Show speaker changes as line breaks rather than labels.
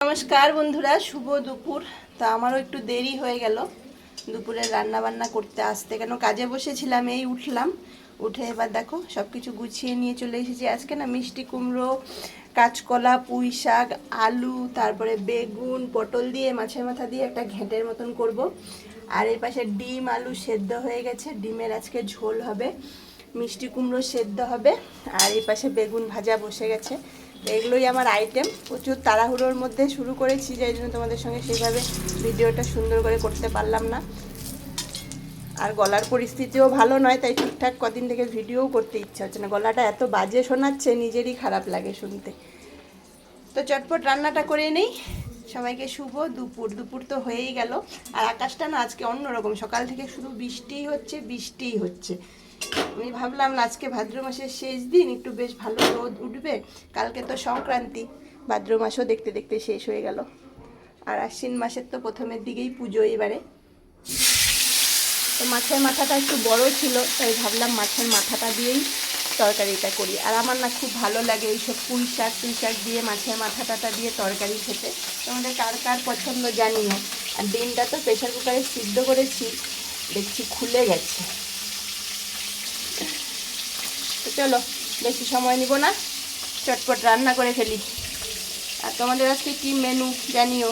নমস্কার বন্ধুরা, শুভ দুপুর। তো আমারও একটু দেরি হয়ে গেল দুপুরে রান্না বান্না করতে আসতে, কেন কাজে বসেছিলাম, এই উঠলাম। উঠে এবার দেখো সব কিছু গুছিয়ে নিয়ে চলে এসেছি। আজকে না মিষ্টি কুমড়ো, কাঁচকলা, পুঁই শাক, আলু, তারপরে বেগুন, পটল দিয়ে মাছের মাথা দিয়ে একটা ঘেঁটের মতন করব। আর এই পাশে ডিম আলু সেদ্ধ হয়ে গেছে, ডিমের আজকে ঝোল হবে। মিষ্টি কুমড়ো সেদ্ধ হবে, আর এই পাশে বেগুন ভাজা বসে গেছে। এগুলোই আমার আইটেম। প্রচুর তাড়াহুড়োর মধ্যে শুরু করেছি, যাই জন্য তোমাদের সঙ্গে সেইভাবে ভিডিওটা সুন্দর করে করতে পারলাম না। আর গলার পরিস্থিতিও ভালো নয়, তাই ঠিকঠাক কদিন থেকে ভিডিওও করতে ইচ্ছা হচ্ছে না। গলাটা এত বাজে শোনাচ্ছে, নিজেরই খারাপ লাগে শুনতে। তো চটপট রান্নাটা করে নেই। সবাইকে শুভ দুপুর। দুপুর তো হয়েই গেল। আর আকাশটা না আজকে অন্যরকম, সকাল থেকে শুধু বৃষ্টিই হচ্ছে, বৃষ্টিই হচ্ছে। আমি ভাবলাম আজকে ভাদ্র মাসের শেষ দিন, একটু বেশ ভালো রোদ উঠবে। কালকে তো সংক্রান্তি, ভাদ্র মাসও দেখতে দেখতে শেষ হয়ে গেল। আর আশ্বিন মাসের তো প্রথমের দিকেই পুজো এবারে। তো মাছের মাথাটা একটু বড় ছিল, তাই ভাবলাম মাছের মাথাটা দিয়েই তরকারিটা করি। আর আমার না খুব ভালো লাগে এইসব পুঁই শাক দিয়ে মাছের মাথাটা দিয়ে তরকারি খেতে। তোমাদের কার কার পছন্দ জানি না। আর ডিমটা তো প্রেশার কুকারে সিদ্ধ করেছি, দেখছি খুলে গেছে। তো চলো, বেশি সময় নিব না, চটপট রান্না করে ফেলি। আর তোমাদের আজকে কি মেনু জানিও।